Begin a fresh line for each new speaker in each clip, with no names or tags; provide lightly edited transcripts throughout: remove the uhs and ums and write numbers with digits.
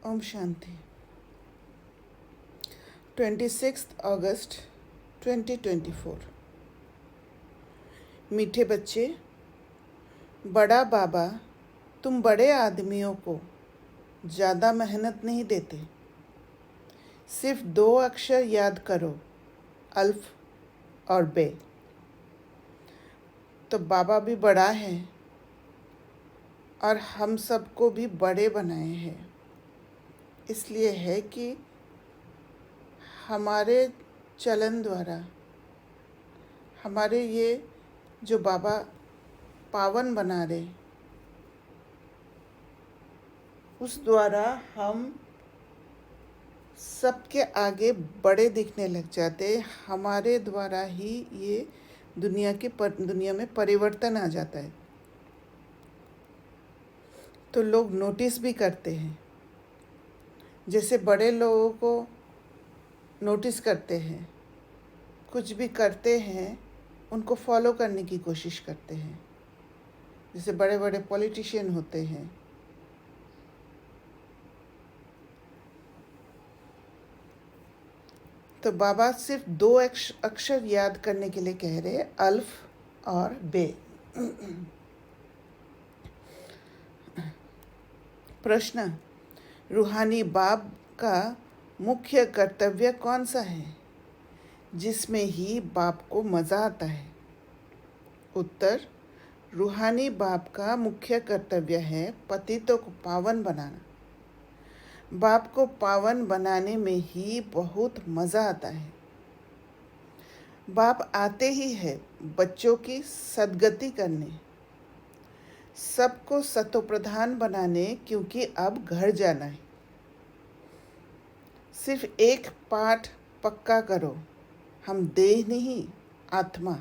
ओम शांति। 26 अगस्त 2024। मीठे बच्चे, बड़ा बाबा तुम बड़े आदमियों को ज़्यादा मेहनत नहीं देते। सिर्फ 2 अक्षर याद करो, अल्फ और बे। तो बाबा भी बड़ा है और हम सबको भी बड़े बनाए हैं। इसलिए है कि हमारे चलन द्वारा, हमारे ये जो बाबा पावन बना रहे, उस द्वारा हम सबके आगे बड़े दिखने लग जाते। हमारे द्वारा ही ये दुनिया में परिवर्तन आ जाता है। तो लोग नोटिस भी करते हैं, जैसे बड़े लोगों को नोटिस करते हैं, कुछ भी करते हैं उनको फॉलो करने की कोशिश करते हैं। जैसे बड़े बड़े पॉलिटिशियन होते हैं, तो बाबा सिर्फ 2 अक्षर याद करने के लिए कह रहे हैं, अल्फ और बे। प्रश्न, रूहानी बाप का मुख्य कर्तव्य कौन सा है जिसमें ही बाप को मज़ा आता है? उत्तर, रूहानी बाप का मुख्य कर्तव्य है पतितों को पावन बनाना। बाप को पावन बनाने में ही बहुत मज़ा आता है। बाप आते ही है बच्चों की सद्गति करने, सबको सतोप्रधान बनाने, क्योंकि अब घर जाना है। सिर्फ एक पाठ पक्का करो, हम देह नहीं आत्मा।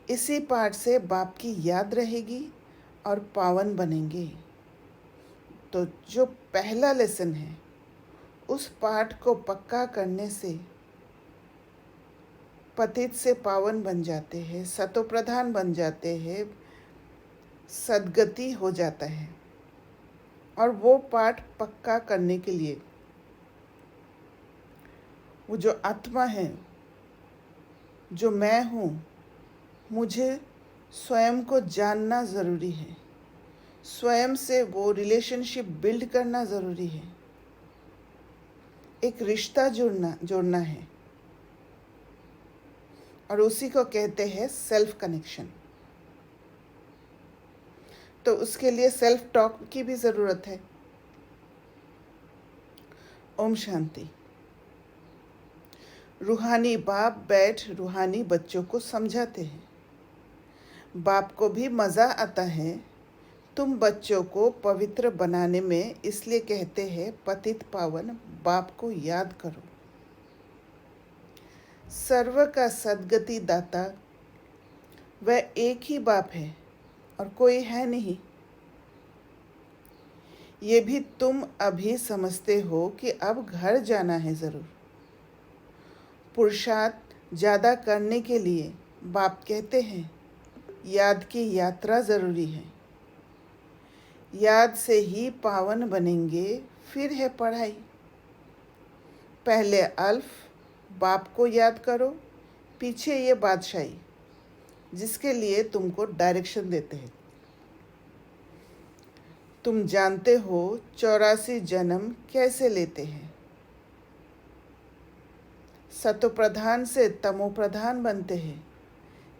इसी पाठ से बाप की याद रहेगी और पावन बनेंगे। तो जो पहला लेसन है, उस पाठ को पक्का करने से पतित से पावन बन जाते हैं, सतोप्रधान बन जाते हैं, सद्गति हो जाता है। और वो पाठ पक्का करने के लिए वो जो आत्मा है, जो मैं हूँ, मुझे स्वयं को जानना ज़रूरी है। स्वयं से वो रिलेशनशिप बिल्ड करना ज़रूरी है। एक रिश्ता जोड़ना है, और उसी को कहते हैं सेल्फ कनेक्शन। तो उसके लिए सेल्फ टॉक की भी ज़रूरत है। ओम शांति। रूहानी बाप बैठ रूहानी बच्चों को समझाते हैं। बाप को भी मज़ा आता है तुम बच्चों को पवित्र बनाने में, इसलिए कहते हैं पतित पावन बाप को याद करो। सर्व का सद्गति दाता वह एक ही बाप है और कोई है नहीं। ये भी तुम अभी समझते हो कि अब घर जाना है ज़रूर। पुरुषार्थ ज़्यादा करने के लिए बाप कहते हैं याद की यात्रा ज़रूरी है। याद से ही पावन बनेंगे। फिर है पढ़ाई। पहले अल्फ बाप को याद करो, पीछे ये बादशाही जिसके लिए तुमको डायरेक्शन देते हैं। तुम जानते हो 84 जन्म कैसे लेते हैं। सतोप्रधान से तमोप्रधान बनते हैं।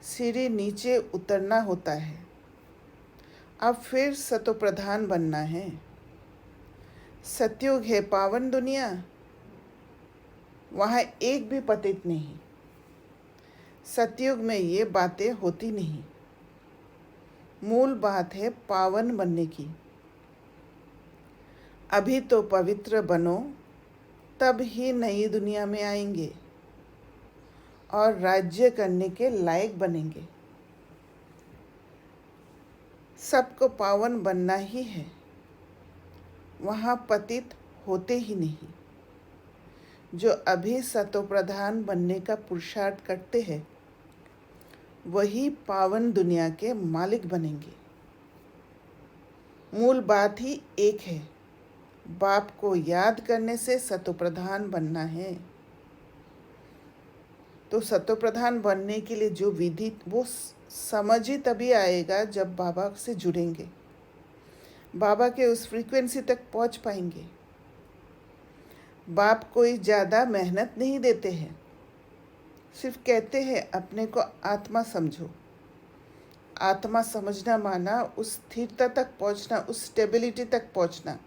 सीढ़ी नीचे उतरना होता है। अब फिर सतोप्रधान बनना है। सतयुग है पावन दुनिया, वहाँ एक भी पतित नहीं। सतयुग में ये बातें होती नहीं। मूल बात है पावन बनने की। अभी तो पवित्र बनो, तब ही नई दुनिया में आएंगे और राज्य करने के लायक बनेंगे। सबको पावन बनना ही है, वहाँ पतित होते ही नहीं। जो अभी सतोप्रधान बनने का पुरुषार्थ करते हैं, वही पावन दुनिया के मालिक बनेंगे। मूल बात ही एक है, बाप को याद करने से सतोप्रधान बनना है। तो सतोप्रधान बनने के लिए जो विधि, वो समझ ही तभी आएगा जब बाबा से जुड़ेंगे, बाबा के उस फ्रीक्वेंसी तक पहुंच पाएंगे। बाप कोई ज़्यादा मेहनत नहीं देते हैं, सिर्फ कहते हैं अपने को आत्मा समझो। आत्मा समझना माना उस स्थिरता तक पहुंचना, उस स्टेबिलिटी तक पहुंचना,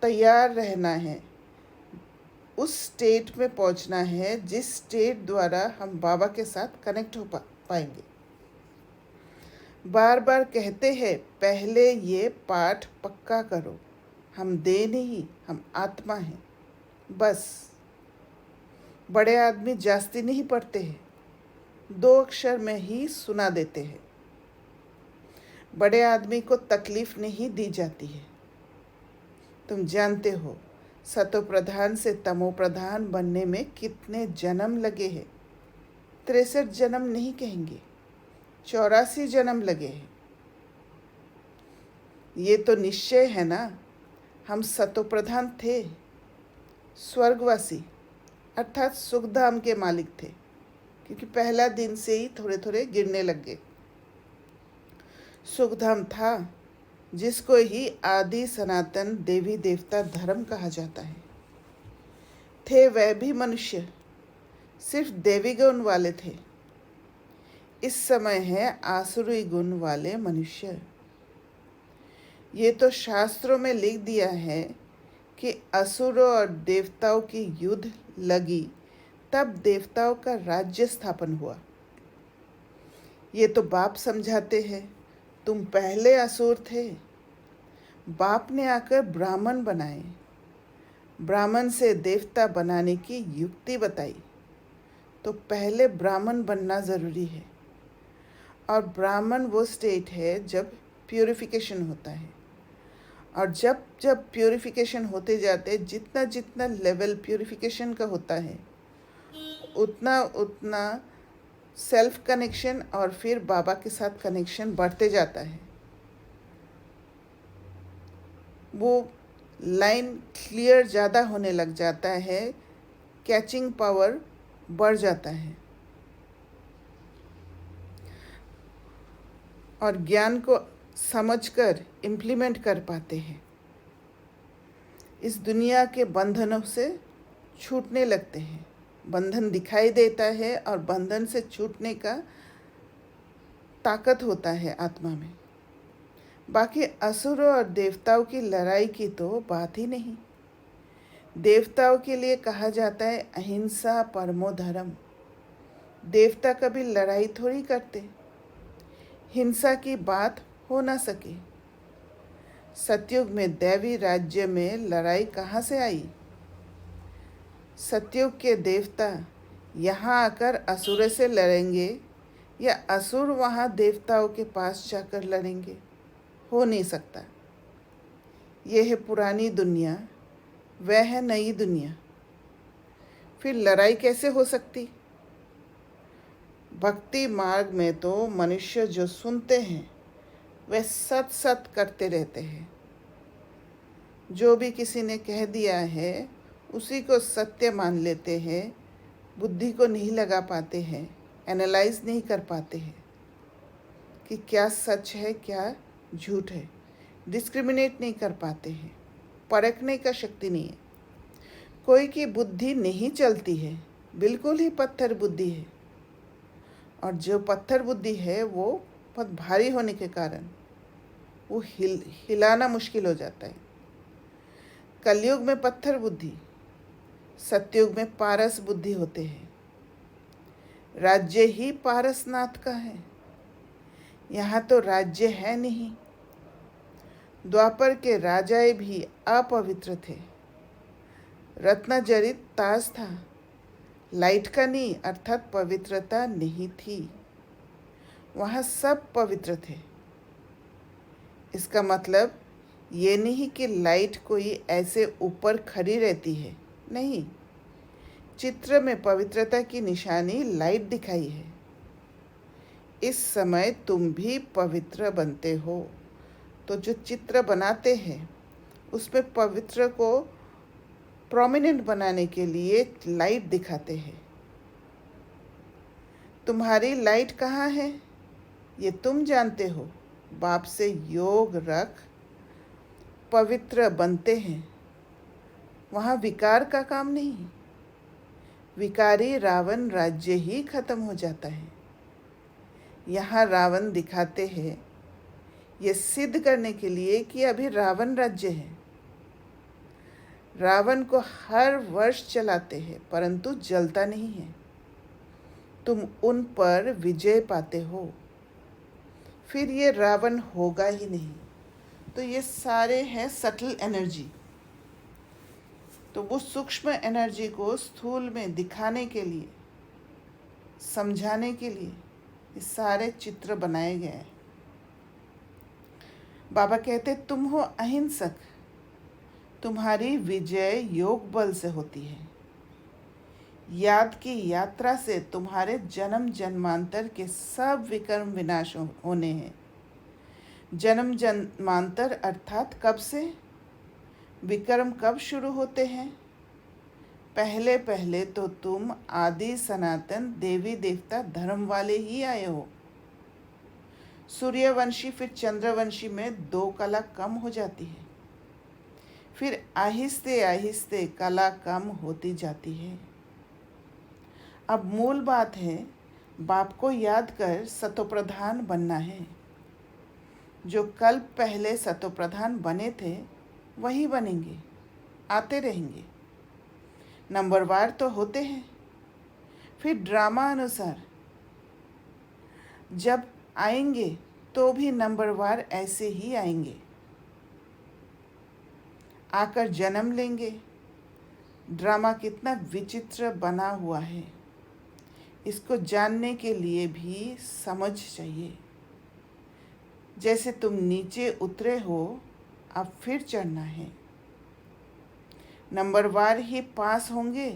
तैयार रहना है, उस स्टेट में पहुंचना है जिस स्टेट द्वारा हम बाबा के साथ कनेक्ट हो पाएंगे। बार बार कहते हैं पहले ये पाठ पक्का करो, हम देह नहीं, हम आत्मा हैं। बस बड़े आदमी जास्ती नहीं पढ़ते हैं, 2 अक्षर में ही सुना देते हैं। बड़े आदमी को तकलीफ नहीं दी जाती है। तुम जानते हो सतो प्रधान से तमो प्रधान बनने में कितने जन्म लगे हैं। 63 जन्म नहीं कहेंगे, 84 जन्म लगे हैं। ये तो निश्चय है ना, हम सतो प्रधान थे, स्वर्गवासी अर्थात सुखधाम के मालिक थे, क्योंकि पहला दिन से ही थोड़े थोड़े गिरने लग गए। सुखधाम था जिसको ही आदि सनातन देवी देवता धर्म कहा जाता है। थे वह भी मनुष्य, सिर्फ देवी गुण वाले थे। इस समय है आसुरी गुण वाले मनुष्य। ये तो शास्त्रों में लिख दिया है कि असुरों और देवताओं की युद्ध लगी, तब देवताओं का राज्य स्थापन हुआ। ये तो बाप समझाते हैं तुम पहले असुर थे, बाप ने आकर ब्राह्मण बनाए, ब्राह्मण से देवता बनाने की युक्ति बताई। तो पहले ब्राह्मण बनना ज़रूरी है, और ब्राह्मण वो स्टेट है जब प्यूरिफिकेशन होता है। और जब जब प्यूरिफिकेशन होते जाते, जितना जितना लेवल प्यूरिफिकेशन का होता है, उतना उतना सेल्फ कनेक्शन और फिर बाबा के साथ कनेक्शन बढ़ते जाता है। वो लाइन क्लियर ज़्यादा होने लग जाता है, कैचिंग पावर बढ़ जाता है, और ज्ञान को समझकर इम्प्लीमेंट कर पाते हैं। इस दुनिया के बंधनों से छूटने लगते हैं। बंधन दिखाई देता है और बंधन से छूटने का ताकत होता है आत्मा में। बाकी असुरों और देवताओं की लड़ाई की तो बात ही नहीं। देवताओं के लिए कहा जाता है अहिंसा परमो धर्म। देवता कभी लड़ाई थोड़ी करते, हिंसा की बात हो ना सके। सतयुग में दैवी राज्य में लड़ाई कहाँ से आई? सतयुग के देवता यहाँ आकर असुर से लड़ेंगे या असुर वहाँ देवताओं के पास जाकर लड़ेंगे? हो नहीं सकता। यह है पुरानी दुनिया, वह है नई दुनिया। फिर लड़ाई कैसे हो सकती? भक्ति मार्ग में तो मनुष्य जो सुनते हैं वह सत सत करते रहते हैं। जो भी किसी ने कह दिया है उसी को सत्य मान लेते हैं, बुद्धि को नहीं लगा पाते हैं, एनालाइज नहीं कर पाते हैं कि क्या सच है क्या झूठ है, डिस्क्रिमिनेट नहीं कर पाते हैं, परखने का शक्ति नहीं है। कोई की बुद्धि नहीं चलती है, बिल्कुल ही पत्थर बुद्धि है, और जो पत्थर बुद्धि है वो बहुत भारी होने के कारण वो हिलाना मुश्किल हो जाता है। कलयुग में पत्थर बुद्धि, सतयुग में पारस बुद्धि होते हैं। राज्य ही पारसनाथ का है, यहाँ तो राज्य है नहीं। द्वापर के राजाए भी अपवित्र थे। रत्नजड़ित ताज था, लाइट का नहीं, अर्थात पवित्रता नहीं थी। वहाँ सब पवित्र थे। इसका मतलब ये नहीं कि लाइट कोई ऐसे ऊपर खड़ी रहती है, नहीं। चित्र में पवित्रता की निशानी लाइट दिखाई है। इस समय तुम भी पवित्र बनते हो। तो जो चित्र बनाते हैं उस पर पवित्र को प्रोमिनेंट बनाने के लिए लाइट दिखाते हैं। तुम्हारी लाइट कहाँ है ये तुम जानते हो। बाप से योग रख पवित्र बनते हैं। वहाँ विकार का काम नहीं। विकारी रावण राज्य ही खत्म हो जाता है। यहाँ रावण दिखाते हैं ये सिद्ध करने के लिए कि अभी रावण राज्य है। रावण को हर वर्ष चलाते हैं परंतु जलता नहीं है। तुम उन पर विजय पाते हो, फिर ये रावण होगा ही नहीं। तो ये सारे हैं सटल एनर्जी। तो वो सूक्ष्म एनर्जी को स्थूल में दिखाने के लिए, समझाने के लिए ये सारे चित्र बनाए गए हैं। बाबा कहते तुम हो अहिंसक, तुम्हारी विजय योग बल से होती है। याद की यात्रा से तुम्हारे जन्म जन्मांतर के सब विकर्म विनाश होने हैं। जन्म जन्मांतर अर्थात कब से, विकर्म कब शुरू होते हैं? पहले पहले तो तुम आदि सनातन देवी देवता धर्म वाले ही आए हो। सूर्यवंशी फिर चंद्रवंशी में 2 कला कम हो जाती है, फिर आहिस्ते आहिस्ते कला कम होती जाती है। अब मूल बात है बाप को याद कर सतोप्रधान बनना है। जो कल पहले सतोप्रधान बने थे वही बनेंगे, आते रहेंगे। नंबरवार तो होते हैं, फिर ड्रामा अनुसार जब आएंगे तो भी नंबरवार ऐसे ही आएंगे, आकर जन्म लेंगे। ड्रामा कितना विचित्र बना हुआ है, इसको जानने के लिए भी समझ चाहिए। जैसे तुम नीचे उतरे हो अब फिर चढ़ना है। नंबरवार ही पास होंगे,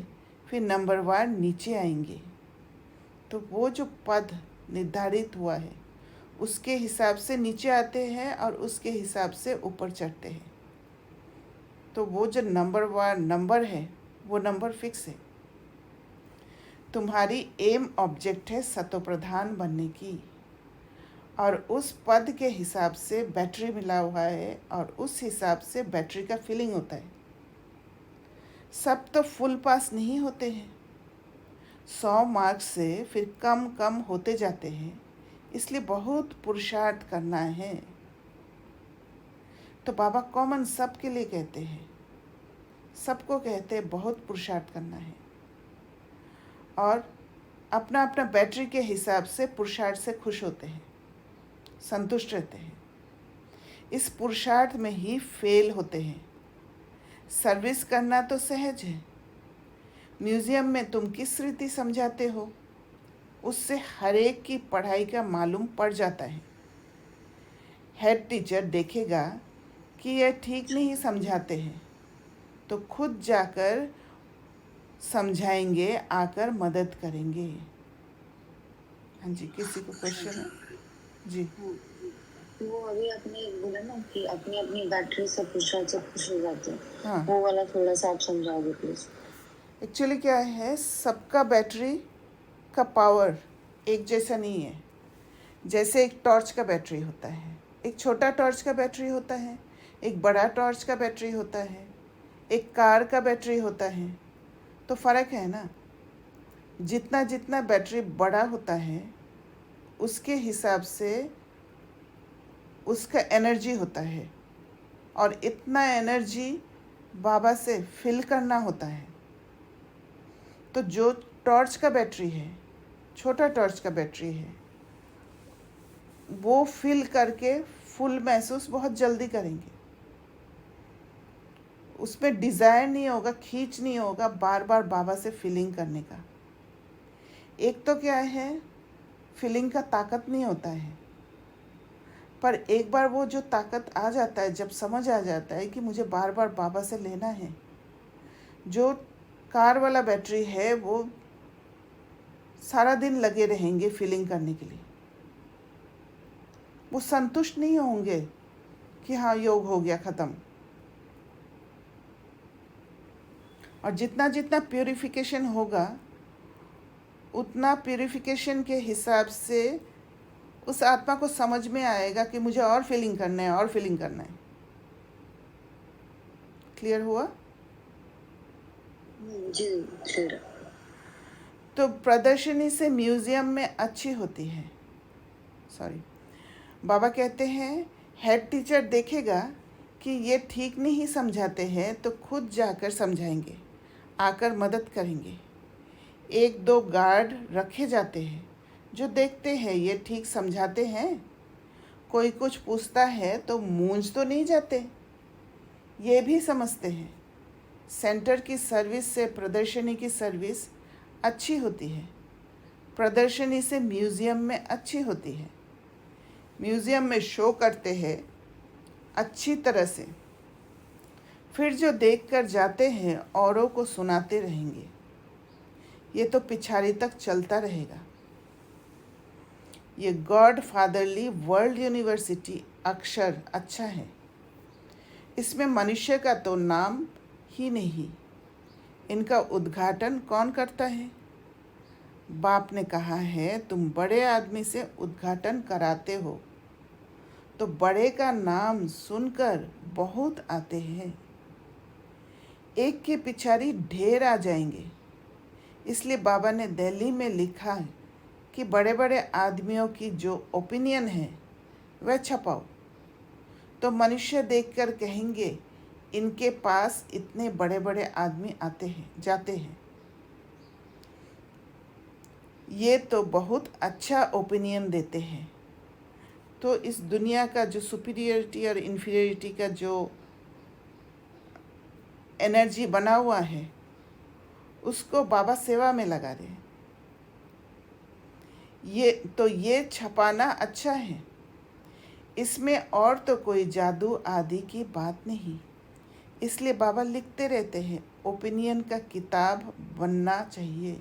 फिर नंबरवार नीचे आएंगे। तो वो जो पद निर्धारित हुआ है उसके हिसाब से नीचे आते हैं और उसके हिसाब से ऊपर चढ़ते हैं। तो वो जो नंबरवार नंबर है वो नंबर फिक्स है। तुम्हारी एम ऑब्जेक्ट है सतोप्रधान बनने की, और उस पद के हिसाब से बैटरी मिला हुआ है और उस हिसाब से बैटरी का फिलिंग होता है। सब तो फुल पास नहीं होते हैं, 100 मार्क्स से फिर कम कम होते जाते हैं, इसलिए बहुत पुरुषार्थ करना है। तो बाबा कॉमन सब के लिए कहते हैं, सबको कहते हैं बहुत पुरुषार्थ करना है, और अपना अपना बैटरी के हिसाब से पुरुषार्थ से खुश होते हैं, संतुष्ट रहते हैं। इस पुरुषार्थ में ही फेल होते हैं। सर्विस करना तो सहज है। म्यूज़ियम में तुम किस रीति समझाते हो उससे हर एक की पढ़ाई का मालूम पड़ जाता है। हेड टीचर देखेगा कि यह ठीक नहीं समझाते हैं तो खुद जाकर समझाएंगे, आकर मदद करेंगे। हाँ जी, किसी को क्वेश्चन है? जी।
वो अभी आपने बोला ना कि अपनी अपनी बैटरी से पुरुषार्थ से खुश हो जाते हैं।
हाँ,
वो वाला थोड़ा सा आप समझाओगे प्लीज।
एक्चुअली क्या है, सबका बैटरी का पावर एक जैसा नहीं है। जैसे एक टॉर्च का बैटरी होता है, एक छोटा टॉर्च का बैटरी होता है, एक बड़ा टॉर्च का बैटरी होता है, एक कार का बैटरी होता है। तो फ़र्क है ना। जितना जितना बैटरी बड़ा होता है उसके हिसाब से उसका एनर्जी होता है, और इतना एनर्जी बाबा से फिल करना होता है। तो जो टॉर्च का बैटरी है, छोटा टॉर्च का बैटरी है, वो फिल करके फुल महसूस बहुत जल्दी करेंगे। उसमें डिज़ायर नहीं होगा, खींच नहीं होगा बार बार बाबा से फीलिंग करने का। एक तो क्या है, फीलिंग का ताकत नहीं होता है, पर एक बार वो जो ताकत आ जाता है, जब समझ आ जाता है कि मुझे बार बार बाबा से लेना है। जो कार वाला बैटरी है वो सारा दिन लगे रहेंगे फीलिंग करने के लिए, वो संतुष्ट नहीं होंगे कि हाँ योग हो गया ख़त्म। और जितना जितना प्यूरिफिकेशन होगा उतना प्यूरिफिकेशन के हिसाब से उस आत्मा को समझ में आएगा कि मुझे और फीलिंग करना है, और फीलिंग करना है। क्लियर हुआ?
जी सर।
तो प्रदर्शनी से म्यूज़ियम में अच्छी होती है। सॉरी, बाबा कहते हैं हेड टीचर देखेगा कि ये ठीक नहीं समझाते हैं तो खुद जाकर समझाएंगे, आकर मदद करेंगे। एक दो गार्ड रखे जाते हैं जो देखते हैं ये ठीक समझाते हैं। कोई कुछ पूछता है तो मूंझ तो नहीं जाते, ये भी समझते हैं। सेंटर की सर्विस से प्रदर्शनी की सर्विस अच्छी होती है। प्रदर्शनी से म्यूज़ियम में अच्छी होती है। म्यूज़ियम में शो करते हैं अच्छी तरह से, फिर जो देखकर जाते हैं औरों को सुनाते रहेंगे। ये तो पिछाड़ी तक चलता रहेगा। ये गॉड फादरली वर्ल्ड यूनिवर्सिटी अक्षर अच्छा है। इसमें मनुष्य का तो नाम ही नहीं। इनका उद्घाटन कौन करता है? बाप ने कहा है तुम बड़े आदमी से उद्घाटन कराते हो, तो बड़े का नाम सुनकर बहुत आते हैं। एक के पिछाड़ी ढेर आ जाएंगे। इसलिए बाबा ने दिल्ली में लिखा है कि बड़े बड़े आदमियों की जो ओपिनियन है वह छपाओ, तो मनुष्य देखकर कहेंगे इनके पास इतने बड़े बड़े आदमी आते हैं जाते हैं। ये तो बहुत अच्छा ओपिनियन देते हैं। तो इस दुनिया का जो सुपीरियरिटी और इन्फीरियरिटी का जो एनर्जी बना हुआ है उसको बाबा सेवा में लगा रहे हैं। ये छपाना अच्छा है। इसमें और तो कोई जादू आदि की बात नहीं। इसलिए बाबा लिखते रहते हैं ओपिनियन का किताब बनना चाहिए,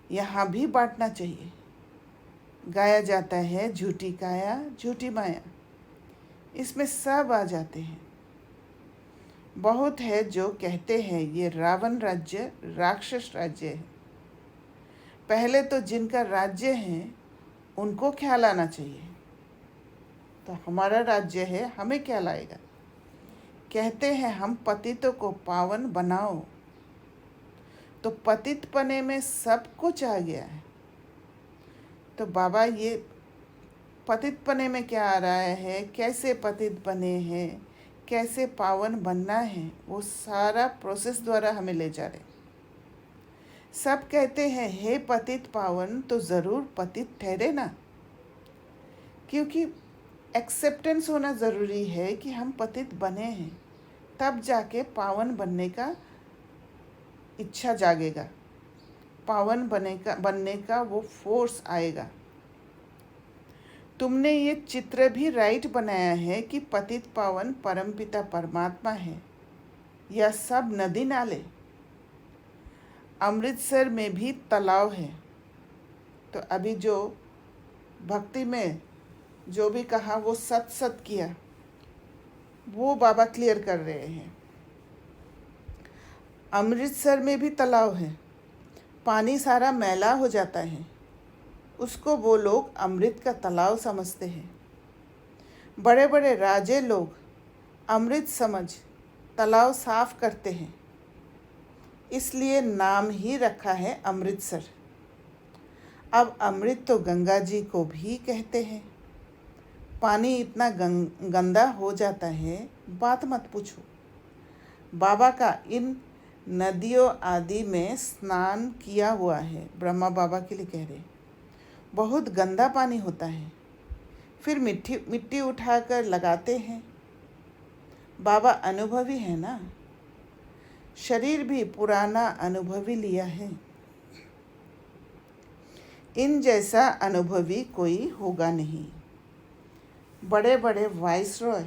यहाँ भी बांटना चाहिए। गाया जाता है झूठी काया झूठी माया, इसमें सब आ जाते हैं। बहुत है जो कहते हैं ये रावण राज्य राक्षस राज्य है। पहले तो जिनका राज्य है उनको ख्याल आना चाहिए। तो हमारा राज्य है, हमें क्या लाएगा? कहते हैं हम पतितों को पावन बनाओ, तो पतित पने में सब कुछ आ गया है। तो बाबा ये पतित पने में क्या आ रहा है, कैसे पतित बने हैं, कैसे पावन बनना है, वो सारा प्रोसेस द्वारा हमें ले जा रहे। सब कहते हैं हे पतित पावन, तो ज़रूर पतित ठहरे ना, क्योंकि एक्सेप्टेंस होना ज़रूरी है कि हम पतित बने हैं, तब जाके पावन बनने का इच्छा जागेगा, पावन बनने का वो फोर्स आएगा। तुमने ये चित्र भी राइट बनाया है कि पतित पावन परमपिता परमात्मा है, यह सब नदी नाले। अमृतसर में भी तालाब है। तो अभी जो भक्ति में जो भी कहा वो सत सत किया, वो बाबा क्लियर कर रहे हैं। अमृतसर में भी तालाब है, पानी सारा मैला हो जाता है, उसको वो लोग अमृत का तालाब समझते हैं। बड़े बड़े राजे लोग अमृत समझ तालाब साफ करते हैं, इसलिए नाम ही रखा है अमृतसर। अब अमृत तो गंगा जी को भी कहते हैं। पानी इतना गंदा हो जाता है, बात मत पूछो। बाबा का इन नदियों आदि में स्नान किया हुआ है, ब्रह्मा बाबा के लिए कह रहे, बहुत गंदा पानी होता है। फिर मिट्टी उठाकर लगाते हैं। बाबा अनुभवी है ना, शरीर भी पुराना अनुभवी लिया है। इन जैसा अनुभवी कोई होगा नहीं। बड़े बड़े वाइसरॉय,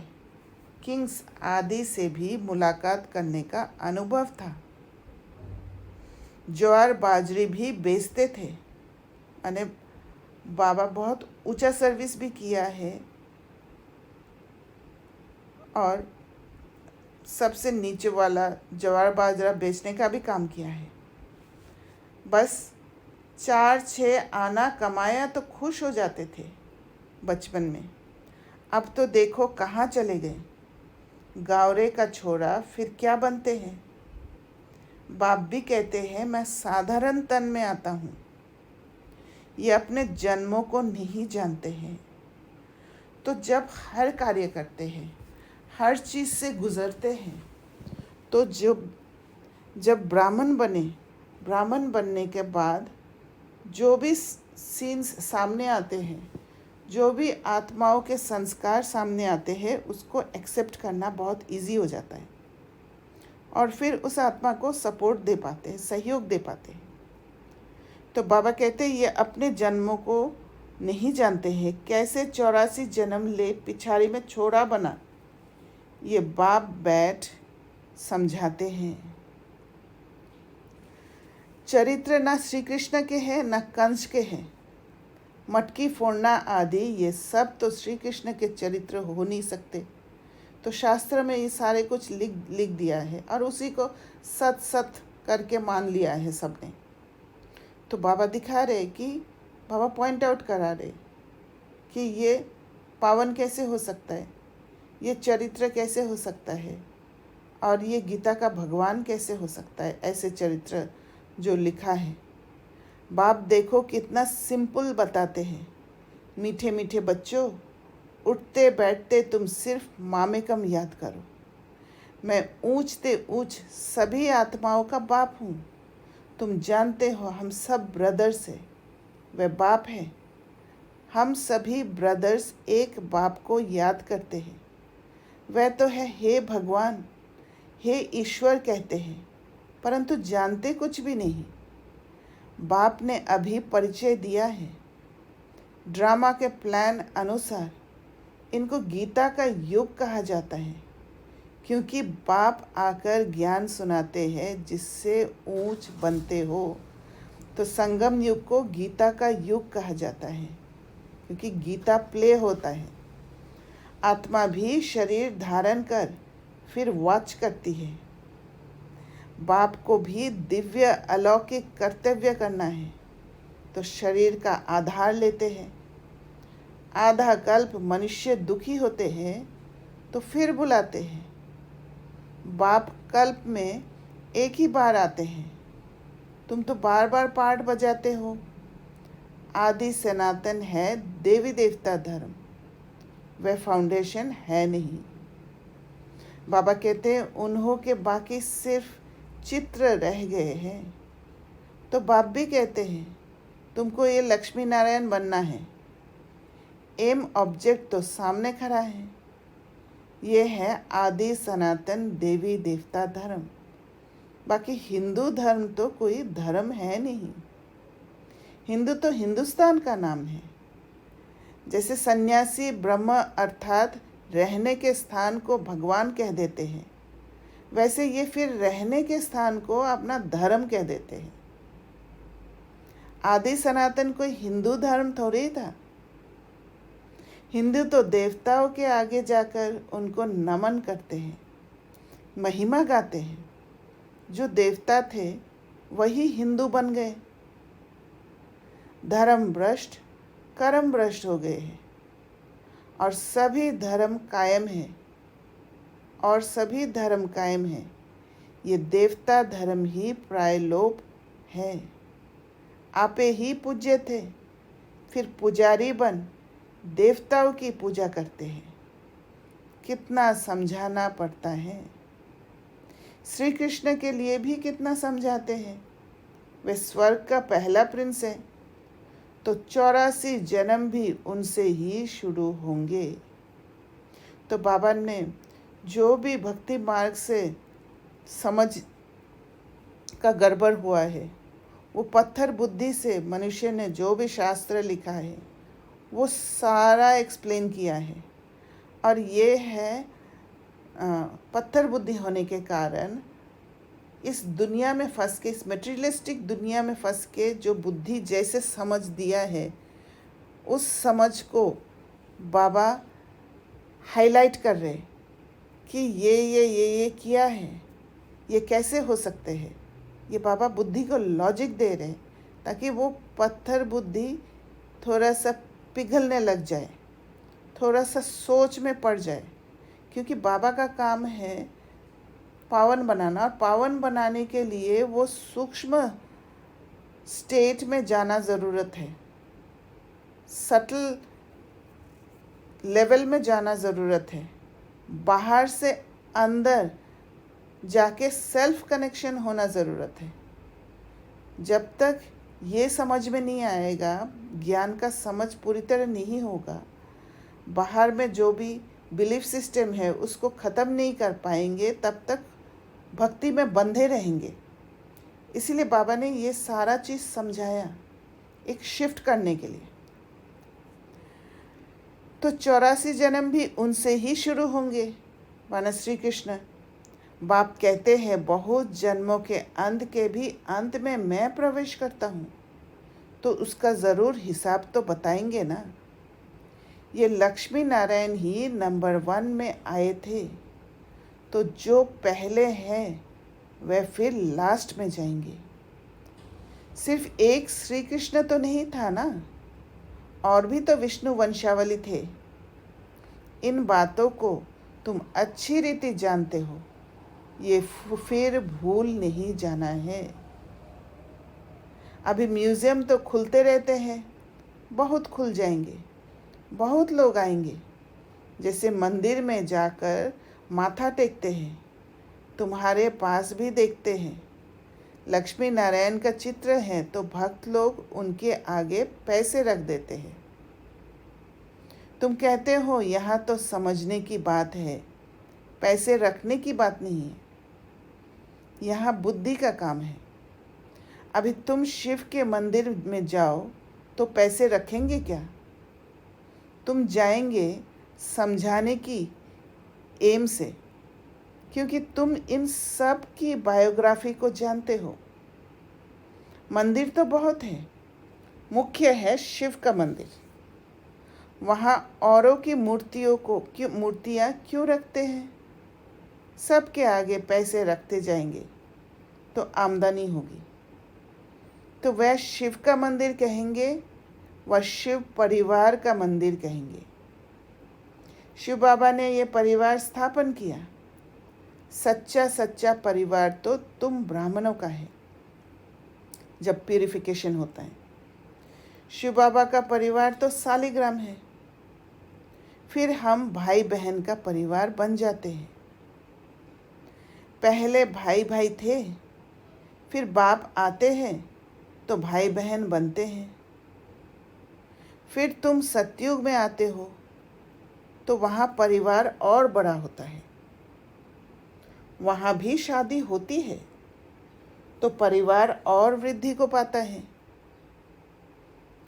किंग्स आदि से भी मुलाकात करने का अनुभव था। ज्वार बाजरी भी बेचते थे। अने बाबा बहुत ऊंचा सर्विस भी किया है और सबसे नीचे वाला ज्वार बाजरा बेचने का भी काम किया है। बस 4-6 आना कमाया तो खुश हो जाते थे बचपन में। अब तो देखो कहाँ चले गए। गावरे का छोरा फिर क्या बनते हैं। बाप भी कहते हैं मैं साधारण तन में आता हूँ। ये अपने जन्मों को नहीं जानते हैं। तो जब हर कार्य करते हैं, हर चीज़ से गुज़रते हैं, तो जब ब्राह्मण बनने के बाद जो भी सीन्स सामने आते हैं, जो भी आत्माओं के संस्कार सामने आते हैं, उसको एक्सेप्ट करना बहुत इजी हो जाता है और फिर उस आत्मा को सपोर्ट दे पाते हैं, सहयोग दे पाते हैं। तो बाबा कहते हैं ये अपने जन्मों को नहीं जानते हैं, कैसे 84 जन्म ले पिछाड़ी में छोड़ा बना। ये बाप बैठ समझाते हैं। चरित्र ना श्री कृष्ण के हैं ना कंस के हैं। मटकी फोड़ना आदि ये सब तो श्री कृष्ण के चरित्र हो नहीं सकते। तो शास्त्र में ये सारे कुछ लिख दिया है और उसी को सत करके मान लिया है सबने। तो बाबा दिखा रहे कि बाबा पॉइंट आउट करा रहे कि ये पावन कैसे हो सकता है, ये चरित्र कैसे हो सकता है और ये गीता का भगवान कैसे हो सकता है। ऐसे चरित्र जो लिखा है, बाप देखो कितना सिंपल बताते हैं। मीठे मीठे बच्चों, उठते बैठते तुम सिर्फ मामेकम याद करो। मैं ऊंचते ऊंच सभी आत्माओं का बाप हूँ। तुम जानते हो हम सब ब्रदर्स हैं, वह बाप है। हम सभी ब्रदर्स एक बाप को याद करते हैं। वह तो है हे भगवान, हे ईश्वर कहते हैं, परंतु जानते कुछ भी नहीं। बाप ने अभी परिचय दिया है। ड्रामा के प्लान अनुसार इनको गीता का युग कहा जाता है, क्योंकि बाप आकर ज्ञान सुनाते हैं जिससे ऊंच बनते हो। तो संगम युग को गीता का युग कहा जाता है, क्योंकि गीता प्ले होता है। आत्मा भी शरीर धारण कर फिर वॉच करती है। बाप को भी दिव्य अलौकिक कर्तव्य करना है, तो शरीर का आधार लेते हैं। आधा कल्प मनुष्य दुखी होते हैं तो फिर बुलाते हैं। बाप कल्प में एक ही बार आते हैं, तुम तो बार बार पार्ट बजाते हो। आदि सनातन है देवी देवता धर्म, वह फाउंडेशन है नहीं। बाबा कहते हैं उन्हों के बाकी सिर्फ चित्र रह गए हैं। तो बाप भी कहते हैं तुमको ये लक्ष्मी नारायण बनना है। एम ऑब्जेक्ट तो सामने खड़ा है। ये है आदि सनातन देवी देवता धर्म। बाकी हिंदू धर्म तो कोई धर्म है नहीं। हिंदू तो हिंदुस्तान का नाम है। जैसे सन्यासी ब्रह्म अर्थात रहने के स्थान को भगवान कह देते हैं, वैसे ये फिर रहने के स्थान को अपना धर्म कह देते हैं। आदि सनातन कोई हिंदू धर्म थोड़ी था। हिंदू तो देवताओं के आगे जाकर उनको नमन करते हैं, महिमा गाते हैं। जो देवता थे वही हिंदू बन गए। धर्म भ्रष्ट कर्म भ्रष्ट हो गए हैं और सभी धर्म कायम है। और सभी धर्म कायम है। ये देवता धर्म ही प्रायलोप है। आपे ही पूज्य थे, फिर पुजारी बन देवताओं की पूजा करते हैं। कितना समझाना पड़ता है। श्री कृष्ण के लिए भी कितना समझाते हैं। वे स्वर्ग का पहला प्रिंस है, तो 84 जन्म भी उनसे ही शुरू होंगे। तो बाबा ने जो भी भक्ति मार्ग से समझ का गड़बड़ हुआ है, वो पत्थर बुद्धि से मनुष्य ने जो भी शास्त्र लिखा है वो सारा एक्सप्लेन किया है। और ये है पत्थर बुद्धि होने के कारण इस दुनिया में फंस के, इस मटेरियलिस्टिक दुनिया में फंस के जो बुद्धि जैसे समझ दिया है, उस समझ को बाबा हाईलाइट कर रहे कि ये किया है, ये कैसे हो सकते हैं। ये बाबा बुद्धि को लॉजिक दे रहे हैं ताकि वो पत्थर बुद्धि थोड़ा सा पिघलने लग जाए, थोड़ा सा सोच में पड़ जाए। क्योंकि बाबा का काम है पावन बनाना, और पावन बनाने के लिए वो सूक्ष्म स्टेट में जाना ज़रूरत है, सटल लेवल में जाना ज़रूरत है, बाहर से अंदर जाके सेल्फ कनेक्शन होना ज़रूरत है। जब तक ये समझ में नहीं आएगा, ज्ञान का समझ पूरी तरह नहीं होगा, बाहर में जो भी बिलीफ सिस्टम है उसको ख़त्म नहीं कर पाएंगे, तब तक भक्ति में बंधे रहेंगे। इसीलिए बाबा ने ये सारा चीज़ समझाया एक शिफ्ट करने के लिए। तो 84 जन्म भी उनसे ही शुरू होंगे। वनश्री कृष्ण बाप कहते हैं बहुत जन्मों के अंत के भी अंत में मैं प्रवेश करता हूँ, तो उसका ज़रूर हिसाब तो बताएंगे ना। ये लक्ष्मी नारायण ही नंबर 1 में आए थे, तो जो पहले हैं वह फिर लास्ट में जाएंगे। सिर्फ एक श्री कृष्ण तो नहीं था ना, और भी तो विष्णु वंशावली थे। इन बातों को तुम अच्छी रीति जानते हो, ये फिर भूल नहीं जाना है। अभी म्यूज़ियम तो खुलते रहते हैं, बहुत खुल जाएंगे, बहुत लोग आएंगे। जैसे मंदिर में जाकर माथा टेकते हैं, तुम्हारे पास भी देखते हैं। लक्ष्मी नारायण का चित्र है तो भक्त लोग उनके आगे पैसे रख देते हैं। तुम कहते हो यहाँ तो समझने की बात है, पैसे रखने की बात नहीं है। यहाँ बुद्धि का काम है। अभी तुम शिव के मंदिर में जाओ तो पैसे रखेंगे क्या? तुम जाएंगे समझाने की एम से, क्योंकि तुम इन सब की बायोग्राफी को जानते हो। मंदिर तो बहुत है, मुख्य है शिव का मंदिर। वहाँ औरों की मूर्तियाँ क्यों रखते हैं? सबके आगे पैसे रखते जाएंगे तो आमदनी होगी। तो वह शिव का मंदिर कहेंगे, वह शिव परिवार का मंदिर कहेंगे। शिव बाबा ने ये परिवार स्थापन किया। सच्चा परिवार तो तुम ब्राह्मणों का है जब प्यूरिफिकेशन होता है। शिव बाबा का परिवार तो सालिग्राम है। फिर हम भाई बहन का परिवार बन जाते हैं। पहले भाई भाई थे, फिर बाप आते हैं तो भाई बहन बनते हैं। फिर तुम सतयुग में आते हो तो वहाँ परिवार और बड़ा होता है। वहाँ भी शादी होती है तो परिवार और वृद्धि को पाता है।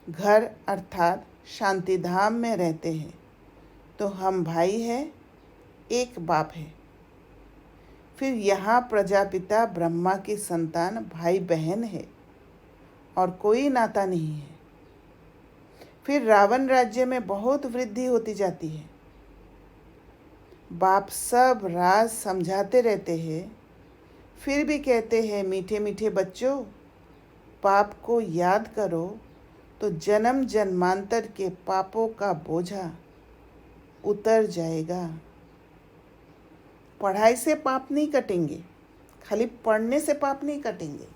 घर अर्थात शांति धाम में रहते हैं तो हम भाई हैं, एक बाप है। फिर यहाँ प्रजापिता ब्रह्मा की संतान भाई बहन है और कोई नाता नहीं है। फिर रावण राज्य में बहुत वृद्धि होती जाती है। बाप सब राज समझाते रहते हैं, फिर भी कहते हैं मीठे मीठे बच्चों, पाप को याद करो तो जन्म जन्मांतर के पापों का बोझा उतर जाएगा। पढ़ाई से पाप नहीं कटेंगे, खाली पढ़ने से पाप नहीं कटेंगे।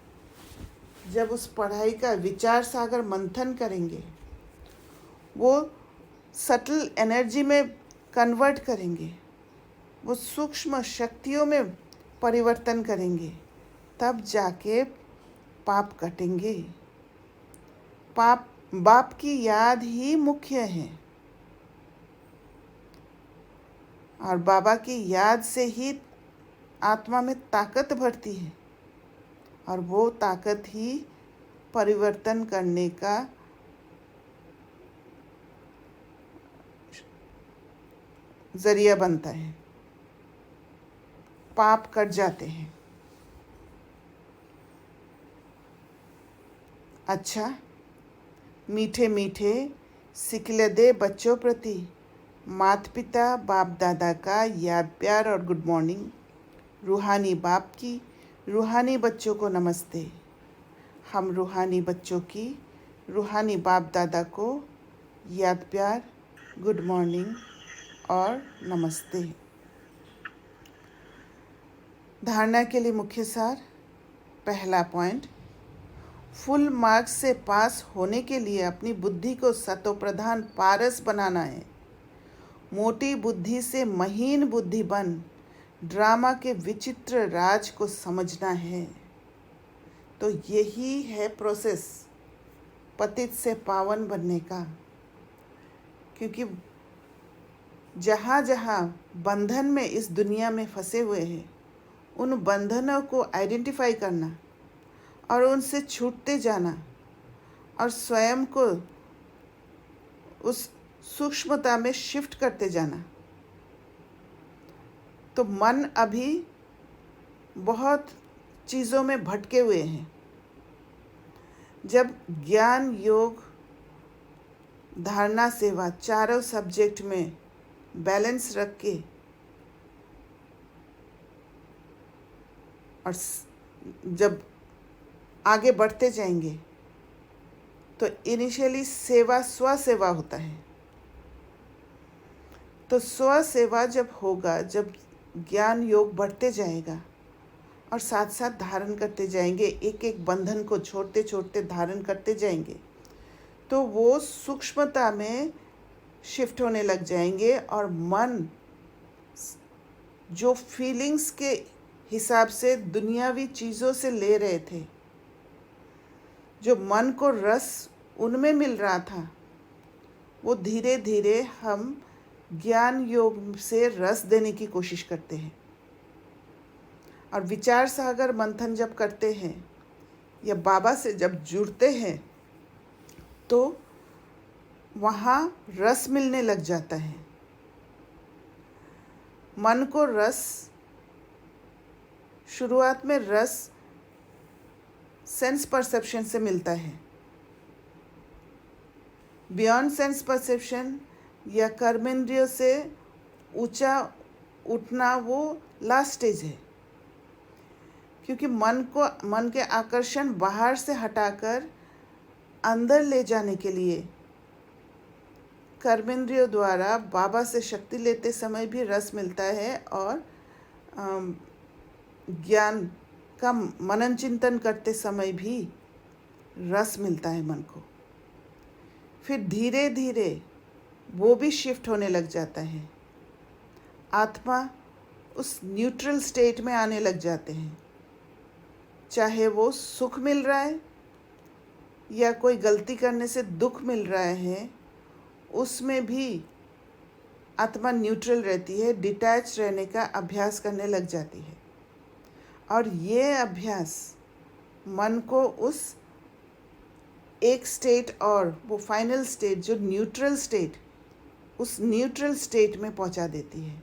जब उस पढ़ाई का विचार सागर मंथन करेंगे, वो सटल एनर्जी में कन्वर्ट करेंगे, वो सूक्ष्म शक्तियों में परिवर्तन करेंगे, तब जाके पाप कटेंगे। बाप की याद ही मुख्य है, और बाबा की याद से ही आत्मा में ताकत भरती है, और वो ताकत ही परिवर्तन करने का जरिया बनता है। पाप कट जाते हैं। अच्छा, मीठे मीठे सिखले दे बच्चों प्रति माता पिता बाप दादा का याद प्यार और गुड मॉर्निंग। रूहानी बाप की रूहानी बच्चों को नमस्ते। हम रूहानी बच्चों की रूहानी बाप दादा को याद प्यार, गुड मॉर्निंग और नमस्ते। धारणा के लिए मुख्य सार। पहला पॉइंट, फुल मार्क्स से पास होने के लिए अपनी बुद्धि को सतोप्रधान पारस बनाना है। मोटी बुद्धि से महीन बुद्धि बन ड्रामा के विचित्र राज को समझना है। तो यही है प्रोसेस पतित से पावन बनने का। क्योंकि जहाँ जहाँ बंधन में इस दुनिया में फंसे हुए हैं, उन बंधनों को आइडेंटिफाई करना और उनसे छूटते जाना और स्वयं को उस सूक्ष्मता में शिफ्ट करते जाना। तो मन अभी बहुत चीज़ों में भटके हुए हैं। जब ज्ञान, योग, धारणा, सेवा चारों सब्जेक्ट में बैलेंस रख के और जब आगे बढ़ते जाएंगे तो इनिशियली सेवा स्व सेवा होता है। तो स्व सेवा जब होगा, जब ज्ञान योग बढ़ते जाएगा और साथ साथ धारण करते जाएंगे, एक एक बंधन को छोड़ते छोड़ते धारण करते जाएंगे, तो वो सूक्ष्मता में शिफ्ट होने लग जाएंगे और मन जो फीलिंग्स के हिसाब से दुनियावी चीज़ों से ले रहे थे, जो मन को रस उनमें मिल रहा था, वो धीरे धीरे हम ज्ञान योग से रस देने की कोशिश करते हैं। और विचार सागर मंथन जब करते हैं या बाबा से जब जुड़ते हैं तो वहाँ रस मिलने लग जाता है। मन को रस, शुरुआत में रस सेंस परसेप्शन से मिलता है। बियॉन्ड सेंस परसेप्शन या कर्मेंद्रियों से ऊंचा उठना वो लास्ट स्टेज है। क्योंकि मन के आकर्षण बाहर से हटाकर अंदर ले जाने के लिए कर्मेंद्रियों द्वारा बाबा से शक्ति लेते समय भी रस मिलता है और ज्ञान का मनन चिंतन करते समय भी रस मिलता है मन को। फिर धीरे धीरे वो भी शिफ्ट होने लग जाता है। आत्मा उस न्यूट्रल स्टेट में आने लग जाते हैं। चाहे वो सुख मिल रहा है या कोई गलती करने से दुख मिल रहा है, उसमें भी आत्मा न्यूट्रल रहती है, डिटैच रहने का अभ्यास करने लग जाती है। और ये अभ्यास मन को उस एक स्टेट और वो फाइनल स्टेट जो न्यूट्रल स्टेट, उस न्यूट्रल स्टेट में पहुंचा देती है।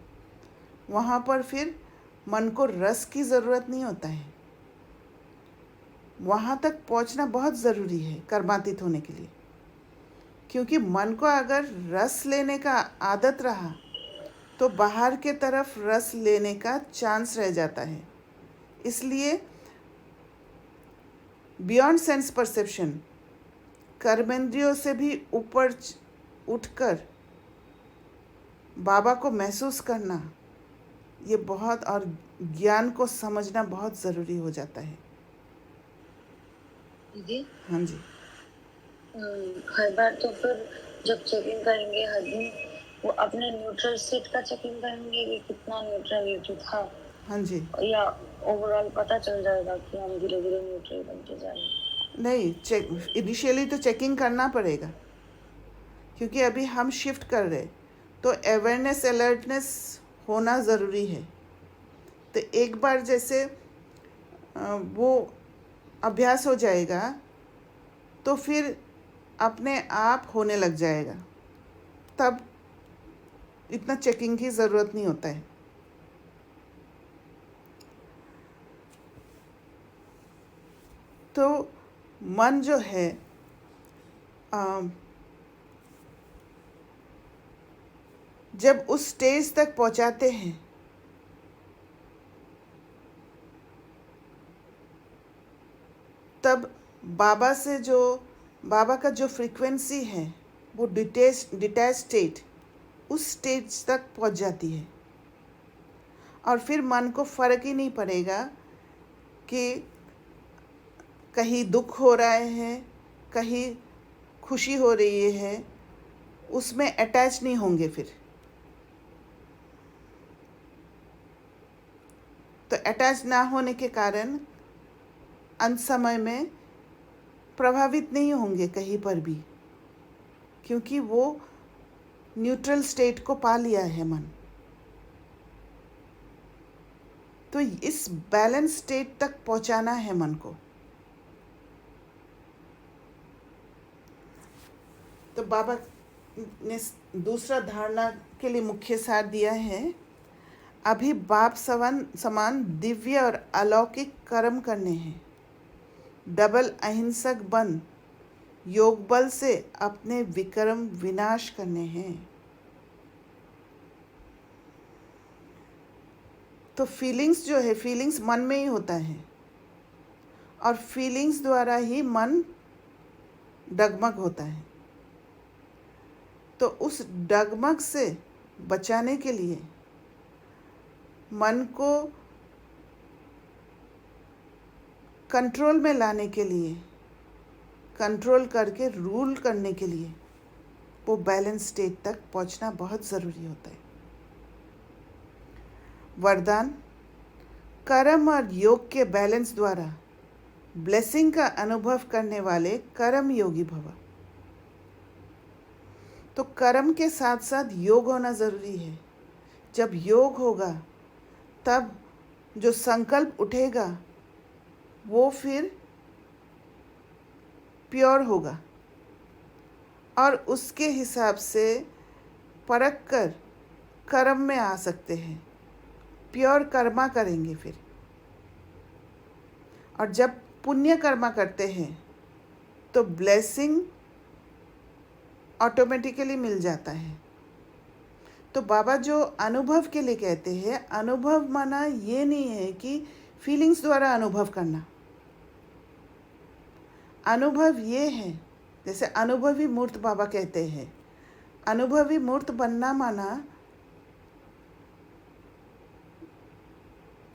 वहाँ पर फिर मन को रस की ज़रूरत नहीं होता है। वहाँ तक पहुँचना बहुत ज़रूरी है कर्मातीत होने के लिए। क्योंकि मन को अगर रस लेने का आदत रहा तो बाहर के तरफ रस लेने का चांस रह जाता है। इसलिए बियॉन्ड सेंस परसेप्शन, कर्मेंद्रियों से भी ऊपर उठकर बाबा को महसूस करना, ये बहुत, और ज्ञान को समझना बहुत ज़रूरी हो जाता है।
दीदी,
हाँ जी।
हर बार तो फिर जब चेकिंग करेंगे हर दिन, वो अपने न्यूट्रल स्टेट का चेकिंग करेंगे कि कितना न्यूट्रलिटी था।
हाँ जी।
या ओवरऑल पता चल जाएगा कि हम धीरे धीरे न्यूट्रल बनते जा रहे हैं?
नहीं, इनिशियली तो चेकिंग करना पड़ेगा। क्योंकि अभी हम शिफ्ट कर रहे, तो अवेयरनेस, अलर्टनेस होना ज़रूरी है। तो एक बार जैसे वो अभ्यास हो जाएगा तो फिर अपने आप होने लग जाएगा। तब इतना चेकिंग की ज़रूरत नहीं होता है। तो मन जो है जब उस स्टेज तक पहुंचाते हैं तब बाबा का जो फ्रीक्वेंसी है वो डिटैच स्टेट उस स्टेज तक पहुंच जाती है, और फिर मन को फ़र्क ही नहीं पड़ेगा कि कहीं दुख हो रहा है, कहीं खुशी हो रही है, उसमें अटैच नहीं होंगे फिर। तो अटैच ना होने के कारण अंत समय में प्रभावित नहीं होंगे कहीं पर भी, क्योंकि वो न्यूट्रल स्टेट को पा लिया है मन। तो इस बैलेंस स्टेट तक पहुंचाना है मन को। तो बाबा ने दूसरा धारणा के लिए मुख्य सार दिया है, अभी बाप समान दिव्य और अलौकिक कर्म करने हैं, डबल अहिंसक बन योग बल से अपने विक्रम विनाश करने हैं। तो फीलिंग्स जो है, फीलिंग्स मन में ही होता है, और फीलिंग्स द्वारा ही मन डगमग होता है। तो उस डगमग से बचाने के लिए मन को कंट्रोल में लाने के लिए, कंट्रोल करके रूल करने के लिए वो बैलेंस स्टेट तक पहुंचना बहुत ज़रूरी होता है। वरदान, कर्म और योग के बैलेंस द्वारा ब्लेसिंग का अनुभव करने वाले कर्म योगी भव। तो कर्म के साथ साथ योग होना ज़रूरी है। जब योग होगा तब जो संकल्प उठेगा वो फिर प्योर होगा, और उसके हिसाब से परख कर कर्म में आ सकते हैं, प्योर कर्मा करेंगे फिर। और जब पुण्य कर्मा करते हैं तो ब्लेसिंग ऑटोमेटिकली मिल जाता है। तो बाबा जो अनुभव के लिए कहते हैं, अनुभव माना ये नहीं है कि फीलिंग्स द्वारा अनुभव करना। अनुभव ये है, जैसे अनुभवी मूर्त बाबा कहते हैं, अनुभवी मूर्त बनना माना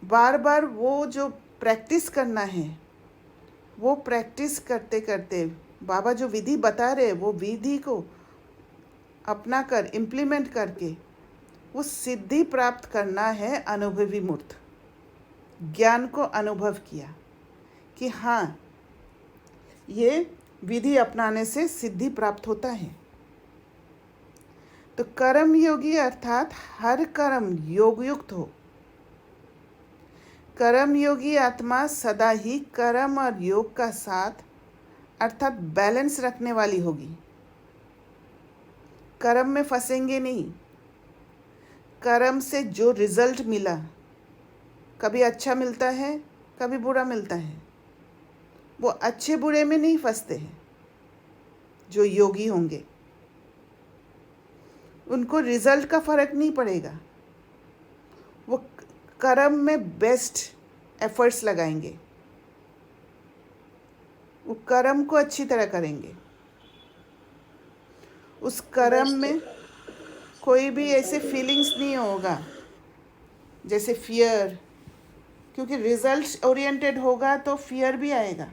बार बार वो जो प्रैक्टिस करना है, वो प्रैक्टिस करते करते बाबा जो विधि बता रहे वो विधि को अपना कर इम्प्लीमेंट करके वो सिद्धि प्राप्त करना है। अनुभवी मूर्त ज्ञान को अनुभव किया कि हाँ, ये विधि अपनाने से सिद्धि प्राप्त होता है। तो कर्म योगी अर्थात हर कर्म योग युक्त हो। कर्म योगी आत्मा सदा ही कर्म और योग का साथ अर्थात बैलेंस रखने वाली होगी। कर्म में फंसेंगे नहीं। कर्म से जो रिजल्ट मिला, कभी अच्छा मिलता है, कभी बुरा मिलता है, वो अच्छे बुरे में नहीं फंसते हैं। जो योगी होंगे उनको रिजल्ट का फर्क नहीं पड़ेगा, वो कर्म में बेस्ट एफर्ट्स लगाएंगे, वो कर्म को अच्छी तरह करेंगे। उस कर्म में कोई भी ऐसे फीलिंग्स नहीं होगा जैसे फियर, क्योंकि रिजल्ट ओरिएंटेड होगा तो फियर भी आएगा।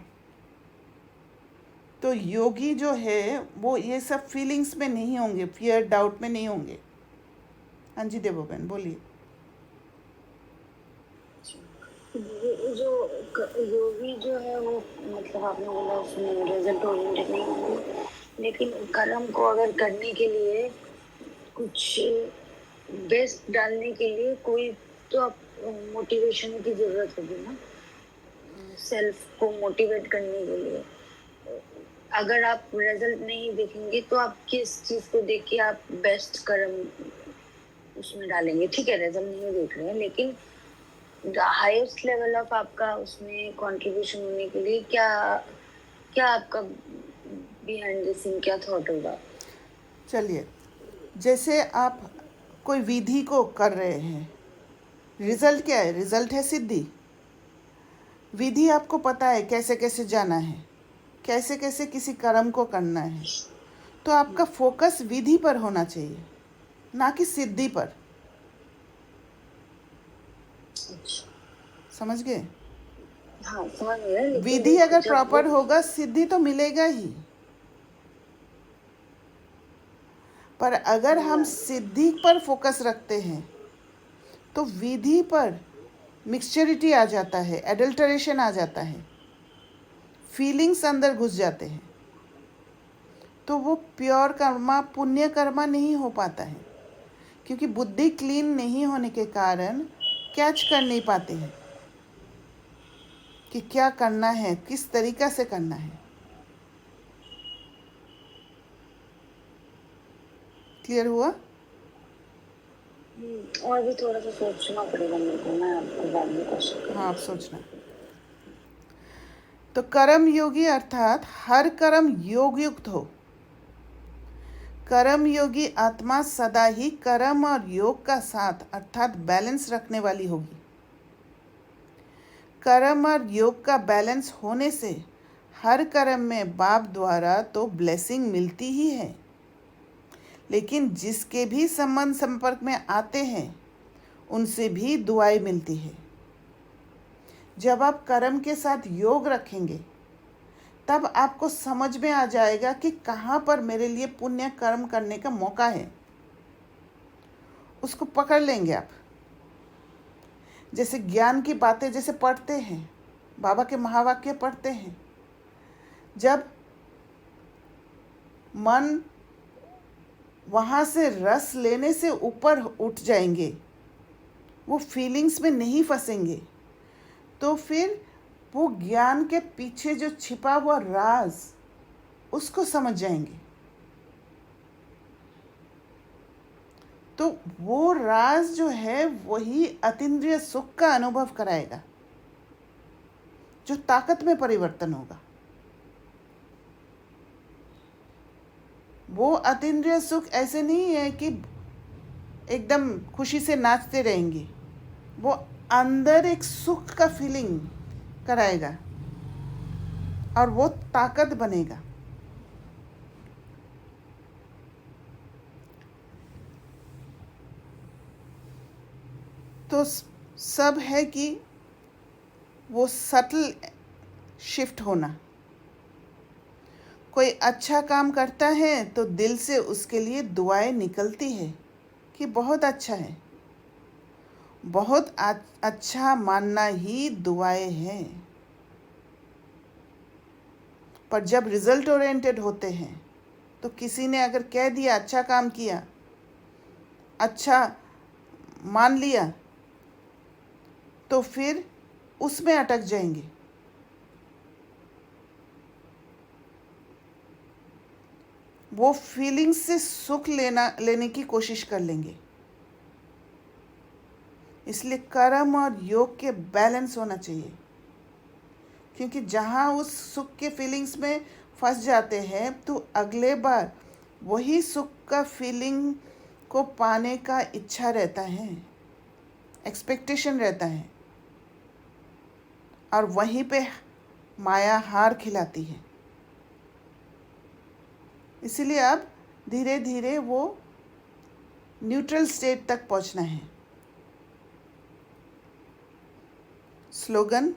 तो योगी जो है वो ये सब फीलिंग्स में नहीं होंगे, फियर डाउट में नहीं होंगे। हाँ जी देवो बहन बोलिए।
जो योगी जो है वो मतलब आपने बोला उसमें रिजल्ट ओरिएंटेड नहीं होंगे, लेकिन कर्म को अगर करने के लिए कुछ बेस्ट डालने के लिए कोई तो मोटिवेशन की जरूरत होगी ना, सेल्फ को मोटिवेट करने के लिए। अगर आप रिजल्ट नहीं देखेंगे तो आप किस चीज को देख के आप बेस्ट कर्म उसमें डालेंगे? ठीक है, रिजल्ट नहीं देख रहे हैं, लेकिन द हाईएस्ट लेवल ऑफ आपका उसमें कंट्रीब्यूशन होने के लिए क्या क्या आपका बिहाइंड द सीन क्या थॉट होगा?
चलिए, जैसे आप कोई विधि को कर रहे हैं, रिजल्ट क्या है? रिजल्ट है सिद्धि। विधि आपको पता है कैसे कैसे जाना है, कैसे कैसे किसी कर्म को करना है, तो आपका फोकस विधि पर होना चाहिए, ना कि सिद्धि पर।
अच्छा,
समझ गए?
हाँ समझ गए, लेकिन
विधि अगर
जब
प्रॉपर
वो
होगा सिद्धि तो मिलेगा ही। पर अगर हम
हाँ,
सिद्धि पर फोकस रखते हैं तो विधि पर मिक्सचरिटी आ जाता है, एडल्टरेशन आ जाता है, फीलिंग्स अंदर घुस जाते हैं, तो वो प्योर कर्मा, पुण्य कर्मा नहीं हो पाता है, क्योंकि बुद्धि क्लीन नहीं होने के कारण कैच कर नहीं पाते हैं कि क्या करना है, किस तरीका से करना है। क्लियर हुआ?
और भी थोड़ा सा सोचना पड़ेगा मेरे को, मैं आपको बाद में क्वेश्चन
हाँ, आप
करूँगी।
सोचना। तो कर्म योगी अर्थात हर कर्म योग युक्त हो। कर्म योगी आत्मा सदा ही कर्म और योग का साथ अर्थात बैलेंस रखने वाली होगी। कर्म और योग का बैलेंस होने से हर कर्म में बाप द्वारा तो ब्लेसिंग मिलती ही है, लेकिन जिसके भी संबंध संपर्क में आते हैं उनसे भी दुआएं मिलती है। जब आप कर्म के साथ योग रखेंगे तब आपको समझ में आ जाएगा कि कहाँ पर मेरे लिए पुण्य कर्म करने का मौका है, उसको पकड़ लेंगे आप। जैसे ज्ञान की बातें जैसे पढ़ते हैं, बाबा के महावाक्य पढ़ते हैं, जब मन वहाँ से रस लेने से ऊपर उठ जाएंगे, वो फीलिंग्स में नहीं फंसेंगे, तो फिर वो ज्ञान के पीछे जो छिपा हुआ राज उसको समझ जाएंगे। तो वो राज जो है वही अतीन्द्रिय सुख का अनुभव कराएगा, जो ताकत में परिवर्तन होगा। वो अतीन्द्रिय सुख ऐसे नहीं है कि एकदम खुशी से नाचते रहेंगे, वो अंदर एक सुख का फीलिंग कराएगा और वो ताकत बनेगा। तो सब है कि वो सटल शिफ्ट होना। कोई अच्छा काम करता है तो दिल से उसके लिए दुआएं निकलती है कि बहुत अच्छा है, बहुत अच्छा मानना ही दुआएं हैं। पर जब रिजल्ट ओरिएंटेड होते हैं तो किसी ने अगर कह दिया अच्छा काम किया, अच्छा मान लिया, तो फिर उसमें अटक जाएंगे। वो फीलिंग्स से सुख लेने की कोशिश कर लेंगे। इसलिए कर्म और योग के बैलेंस होना चाहिए, क्योंकि जहाँ उस सुख के फीलिंग्स में फंस जाते हैं तो अगले बार वही सुख का फीलिंग को पाने का इच्छा रहता है, एक्सपेक्टेशन रहता है, और वहीं पे माया हार खिलाती है। इसीलिए अब धीरे धीरे वो न्यूट्रल स्टेट तक पहुंचना है। स्लोगन: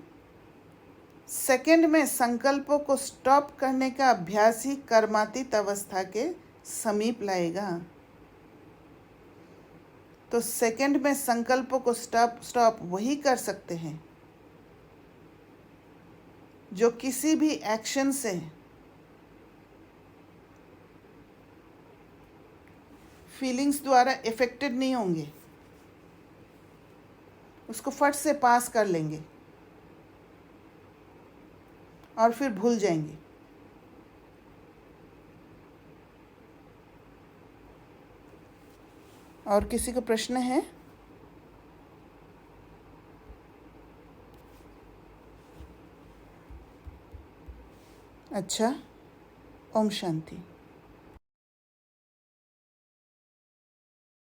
सेकंड में संकल्पों को स्टॉप करने का अभ्यास ही कर्मातीत अवस्था के समीप लाएगा। तो सेकंड में संकल्पों को स्टॉप वही कर सकते हैं जो किसी भी एक्शन से फीलिंग्स द्वारा इफेक्टेड नहीं होंगे, उसको फट से पास कर लेंगे और फिर भूल जाएंगे। और किसी को प्रश्न है? अच्छा, ओम शांति।